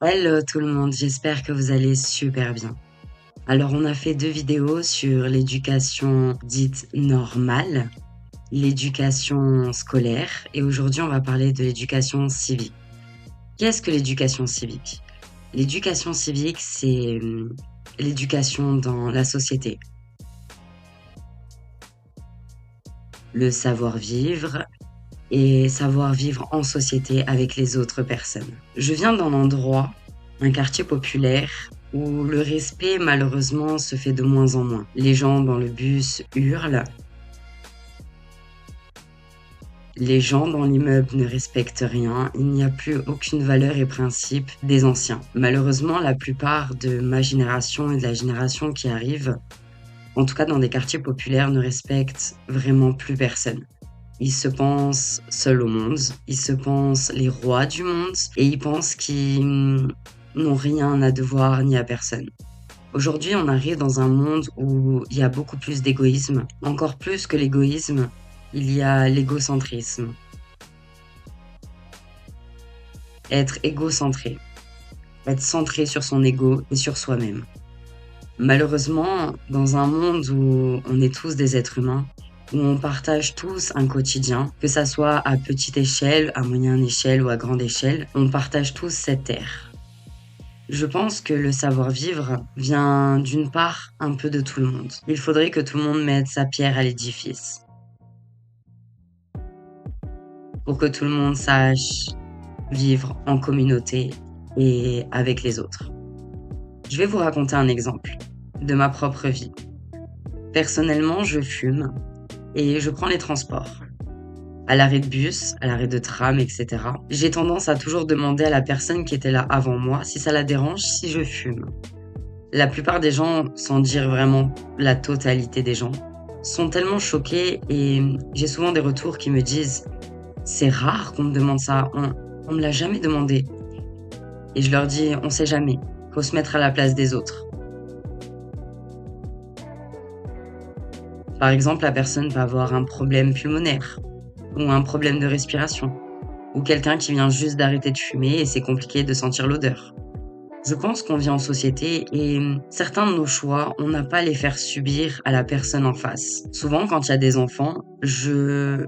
Hello tout le monde, j'espère que vous allez super bien. Alors on a fait 2 vidéos sur l'éducation dite normale, l'éducation scolaire et aujourd'hui on va parler de l'éducation civique. Qu'est-ce que l'éducation civique? L'éducation civique, c'est l'éducation dans la société. Le savoir-vivre et savoir vivre en société avec les autres personnes. Je viens d'un endroit, un quartier populaire, où le respect malheureusement se fait de moins en moins. Les gens dans le bus hurlent, les gens dans l'immeuble ne respectent rien, il n'y a plus aucune valeur et principe des anciens. Malheureusement, la plupart de ma génération et de la génération qui arrive, en tout cas dans des quartiers populaires, ne respectent vraiment plus personne. Ils se pensent seuls au monde, ils se pensent les rois du monde et ils pensent qu'ils n'ont rien à devoir ni à personne. Aujourd'hui, on arrive dans un monde où il y a beaucoup plus d'égoïsme. Encore plus que l'égoïsme, il y a l'égocentrisme. Être égocentré, être centré sur son ego et sur soi-même. Malheureusement, dans un monde où on est tous des êtres humains, où on partage tous un quotidien, que ça soit à petite échelle, à moyenne échelle ou à grande échelle, on partage tous cette terre. Je pense que le savoir-vivre vient d'une part un peu de tout le monde. Il faudrait que tout le monde mette sa pierre à l'édifice. Pour que tout le monde sache vivre en communauté et avec les autres. Je vais vous raconter un exemple de ma propre vie. Personnellement, je fume et je prends les transports. À l'arrêt de bus, à l'arrêt de tram, etc. J'ai tendance à toujours demander à la personne qui était là avant moi si ça la dérange si je fume. La plupart des gens, sans dire vraiment la totalité des gens, sont tellement choqués et j'ai souvent des retours qui me disent « C'est rare qu'on me demande ça, on me l'a jamais demandé ». Et je leur dis « On sait jamais, faut se mettre à la place des autres ». Par exemple, la personne va avoir un problème pulmonaire ou un problème de respiration ou quelqu'un qui vient juste d'arrêter de fumer et c'est compliqué de sentir l'odeur. Je pense qu'on vit en société et certains de nos choix, on n'a pas à les faire subir à la personne en face. Souvent, quand il y a des enfants, je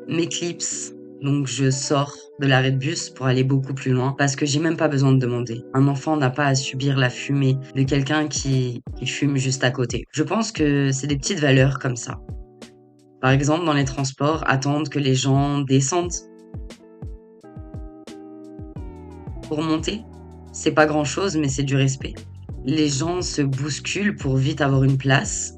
m'éclipse, donc je sors de l'arrêt de bus pour aller beaucoup plus loin parce que j'ai même pas besoin de demander. Un enfant n'a pas à subir la fumée de quelqu'un qui fume juste à côté. Je pense que c'est des petites valeurs comme ça. Par exemple, dans les transports, attendre que les gens descendent pour monter. C'est pas grand chose, mais c'est du respect. Les gens se bousculent pour vite avoir une place.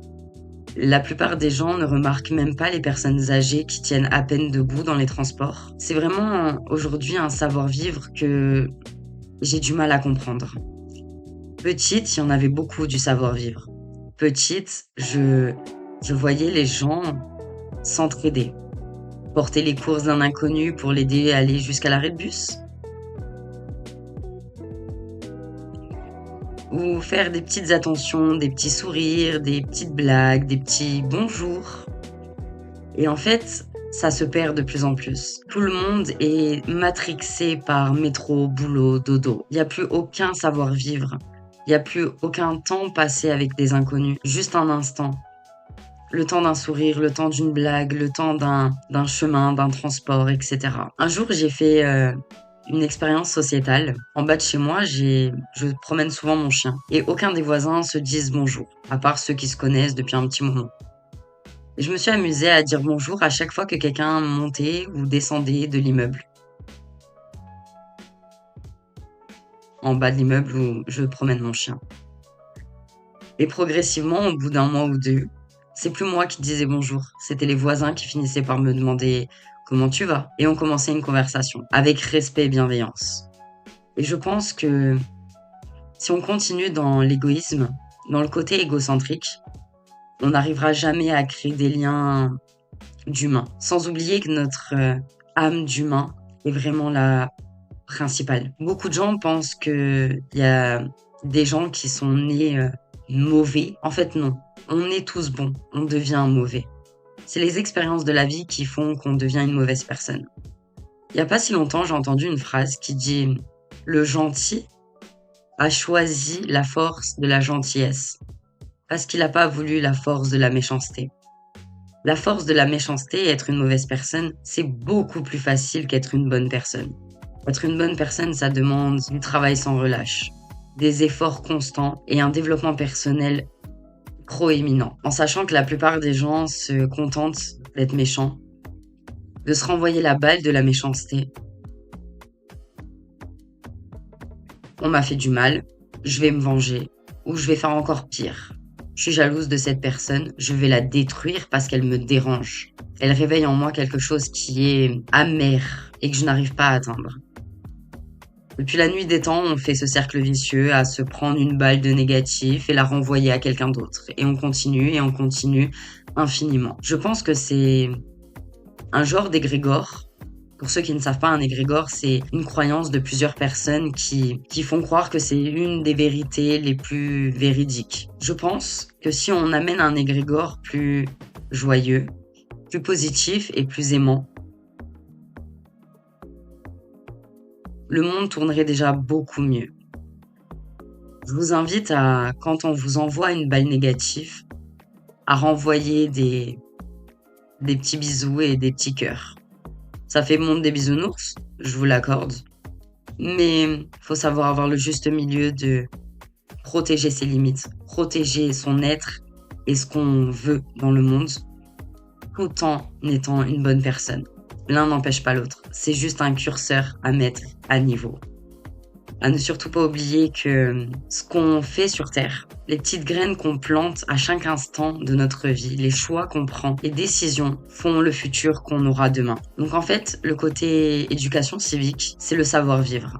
La plupart des gens ne remarquent même pas les personnes âgées qui tiennent à peine debout dans les transports. C'est vraiment aujourd'hui un savoir-vivre que j'ai du mal à comprendre. Petite, il y en avait beaucoup du savoir-vivre. Petite, je voyais les gens s'entraider. Porter les courses d'un inconnu pour l'aider à aller jusqu'à l'arrêt de bus. Ou faire des petites attentions, des petits sourires, des petites blagues, des petits bonjours. Et en fait, ça se perd de plus en plus. Tout le monde est matrixé par métro, boulot, dodo. Il n'y a plus aucun savoir-vivre. Il n'y a plus aucun temps passé avec des inconnus. Juste un instant. Le temps d'un sourire, le temps d'une blague, le temps d'un chemin, d'un transport, etc. Un jour, j'ai fait une expérience sociétale. En bas de chez moi, je promène souvent mon chien. Et aucun des voisins se disent bonjour, à part ceux qui se connaissent depuis un petit moment. Et je me suis amusée à dire bonjour à chaque fois que quelqu'un montait ou descendait de l'immeuble. En bas de l'immeuble où je promène mon chien. Et progressivement, au bout d'un mois ou deux, c'est plus moi qui disais bonjour. C'était les voisins qui finissaient par me demander comment tu vas? Et on commençait une conversation avec respect et bienveillance. Et je pense que si on continue dans l'égoïsme, dans le côté égocentrique, on n'arrivera jamais à créer des liens d'humains. Sans oublier que notre âme d'humain est vraiment la principale. Beaucoup de gens pensent qu'il y a des gens qui sont nés mauvais. En fait, non. On est tous bons. On devient mauvais. C'est les expériences de la vie qui font qu'on devient une mauvaise personne. Il n'y a pas si longtemps, j'ai entendu une phrase qui dit « Le gentil a choisi la force de la gentillesse parce qu'il n'a pas voulu la force de la méchanceté. La force de la méchanceté, être une mauvaise personne, c'est beaucoup plus facile qu'être une bonne personne. Être une bonne personne, ça demande du travail sans relâche, des efforts constants et un développement personnel proéminent. En sachant que la plupart des gens se contentent d'être méchants, de se renvoyer la balle de la méchanceté. On m'a fait du mal, je vais me venger, ou je vais faire encore pire. Je suis jalouse de cette personne, je vais la détruire parce qu'elle me dérange. Elle réveille en moi quelque chose qui est amer et que je n'arrive pas à atteindre. Depuis la nuit des temps, on fait ce cercle vicieux à se prendre une balle de négatif et la renvoyer à quelqu'un d'autre. Et on continue infiniment. Je pense que c'est un genre d'égrégore. Pour ceux qui ne savent pas, un égrégore, c'est une croyance de plusieurs personnes qui font croire que c'est une des vérités les plus véridiques. Je pense que si on amène un égrégore plus joyeux, plus positif et plus aimant, le monde tournerait déjà beaucoup mieux. Je vous invite à, quand on vous envoie une balle négative, à renvoyer des petits bisous et des petits cœurs. Ça fait monde des bisounours, je vous l'accorde. Mais faut savoir avoir le juste milieu de protéger ses limites, protéger son être et ce qu'on veut dans le monde, tout en étant une bonne personne. L'un n'empêche pas l'autre. C'est juste un curseur à mettre à niveau. À ne surtout pas oublier que ce qu'on fait sur Terre, les petites graines qu'on plante à chaque instant de notre vie, les choix qu'on prend, les décisions font le futur qu'on aura demain. Donc en fait, le côté éducation civique, c'est le savoir-vivre.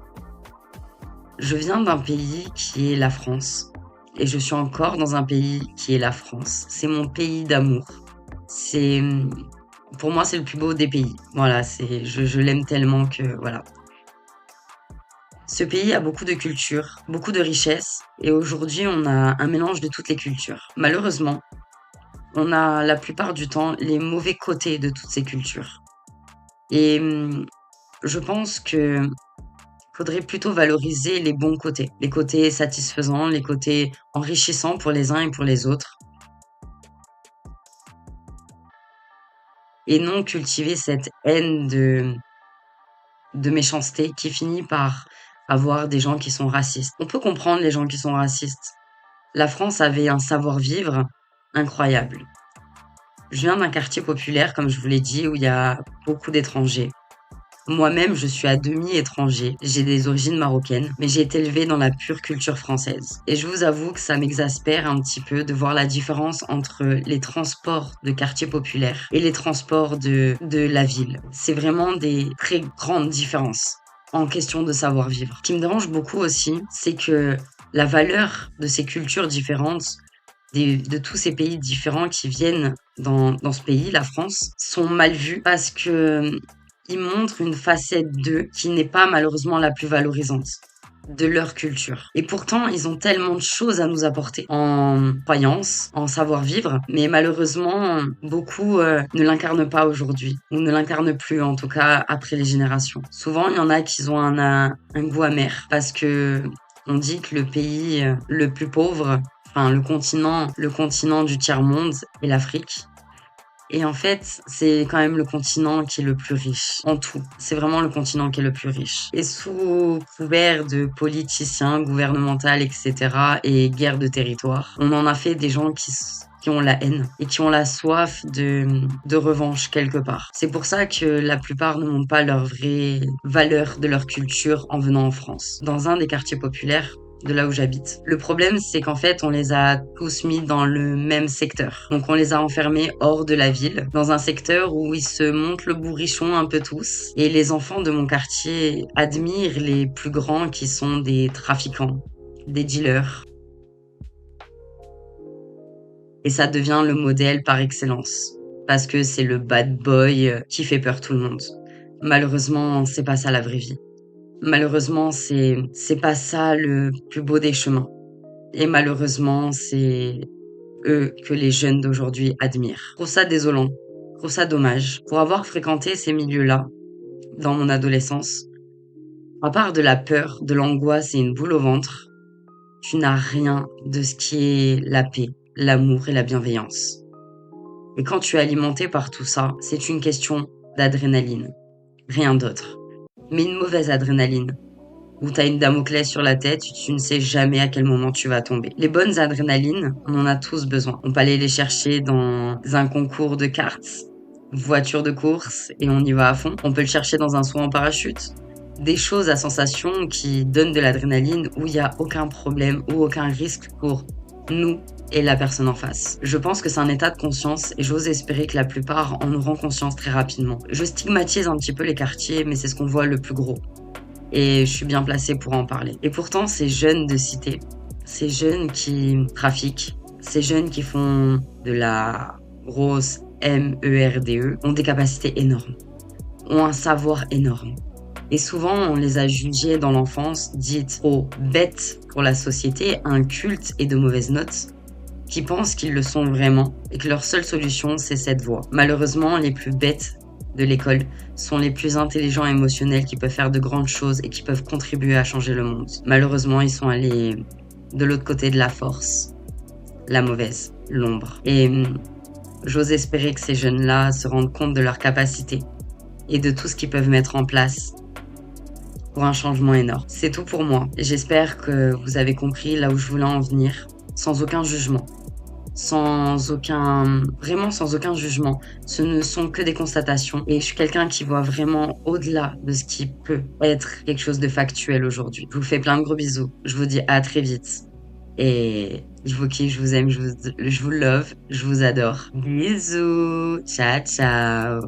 Je viens d'un pays qui est la France et je suis encore dans un pays qui est la France. C'est mon pays d'amour. C'est, pour moi, c'est le plus beau des pays. Voilà, je l'aime tellement que, voilà. Ce pays a beaucoup de cultures, beaucoup de richesses, et aujourd'hui on a un mélange de toutes les cultures. Malheureusement, on a la plupart du temps les mauvais côtés de toutes ces cultures. Et je pense que faudrait plutôt valoriser les bons côtés, les côtés satisfaisants, les côtés enrichissants pour les uns et pour les autres, et non cultiver cette haine de méchanceté qui finit par avoir des gens qui sont racistes. On peut comprendre les gens qui sont racistes. La France avait un savoir-vivre incroyable. Je viens d'un quartier populaire, comme je vous l'ai dit, où il y a beaucoup d'étrangers. Moi-même, je suis à demi étranger. J'ai des origines marocaines, mais j'ai été élevée dans la pure culture française. Et je vous avoue que ça m'exaspère un petit peu de voir la différence entre les transports de quartier populaire et les transports de la ville. C'est vraiment des très grandes différences en question de savoir-vivre. Ce qui me dérange beaucoup aussi, c'est que la valeur de ces cultures différentes, de tous ces pays différents qui viennent dans ce pays, la France, sont mal vus parce que ils montrent une facette d'eux qui n'est pas malheureusement la plus valorisante de leur culture. Et pourtant, ils ont tellement de choses à nous apporter en croyance, en savoir-vivre, mais malheureusement, beaucoup ne l'incarnent pas aujourd'hui, ou ne l'incarnent plus, en tout cas après les générations. Souvent, il y en a qui ont un goût amer, parce que on dit que le pays le plus pauvre, enfin le continent du tiers-monde est l'Afrique. Et en fait, c'est quand même le continent qui est le plus riche en tout. C'est vraiment le continent qui est le plus riche. Et sous couvert de politiciens, gouvernementaux, etc., et guerre de territoire, on en a fait des gens qui ont la haine et qui ont la soif de revanche quelque part. C'est pour ça que la plupart ne montrent pas leur vraie valeur de leur culture en venant en France. Dans un des quartiers populaires, de là où j'habite. Le problème, c'est qu'en fait, on les a tous mis dans le même secteur. Donc, on les a enfermés hors de la ville, dans un secteur où ils se montent le bourrichon un peu tous. Et les enfants de mon quartier admirent les plus grands qui sont des trafiquants, des dealers. Et ça devient le modèle par excellence. Parce que c'est le bad boy qui fait peur tout le monde. Malheureusement, c'est pas ça la vraie vie. Malheureusement, c'est pas ça le plus beau des chemins. Et malheureusement, c'est eux que les jeunes d'aujourd'hui admirent. Je trouve ça désolant. Je trouve ça dommage. Pour avoir fréquenté ces milieux-là, dans mon adolescence, À part de la peur, de l'angoisse et une boule au ventre, tu n'as rien de ce qui est la paix, l'amour et la bienveillance. Et quand tu es alimenté par tout ça, c'est une question d'adrénaline, rien d'autre. Mais une mauvaise adrénaline, où tu as une Damoclès sur la tête, tu ne sais jamais à quel moment tu vas tomber. Les bonnes adrénalines, on en a tous besoin. On peut aller les chercher dans un concours de cartes, voiture de course, et on y va à fond. On peut le chercher dans un saut en parachute. Des choses à sensation qui donnent de l'adrénaline où il n'y a aucun problème ou aucun risque pour nous et la personne en face. Je pense que c'est un état de conscience et j'ose espérer que la plupart en auront conscience très rapidement. Je stigmatise un petit peu les quartiers, mais c'est ce qu'on voit le plus gros et je suis bien placée pour en parler. Et pourtant, ces jeunes de cité, ces jeunes qui trafiquent, ces jeunes qui font de la grosse MERDE ont des capacités énormes, ont un savoir énorme. Et souvent, on les a jugés dans l'enfance, dites trop bêtes pour la société, incultes et de mauvaises notes, qui pensent qu'ils le sont vraiment et que leur seule solution, c'est cette voie. Malheureusement, les plus bêtes de l'école sont les plus intelligents et émotionnels qui peuvent faire de grandes choses et qui peuvent contribuer à changer le monde. Malheureusement, ils sont allés de l'autre côté de la force, la mauvaise, l'ombre. Et j'ose espérer que ces jeunes-là se rendent compte de leurs capacités et de tout ce qu'ils peuvent mettre en place pour un changement énorme. C'est tout pour moi. J'espère que vous avez compris là où je voulais en venir, sans aucun jugement. Vraiment sans aucun jugement. Ce ne sont que des constatations et je suis quelqu'un qui voit vraiment au-delà de ce qui peut être quelque chose de factuel aujourd'hui. Je vous fais plein de gros bisous. Je vous dis à très vite. Et je vous kiffe, je vous aime, je vous love, je vous adore. Bisous. Ciao, ciao.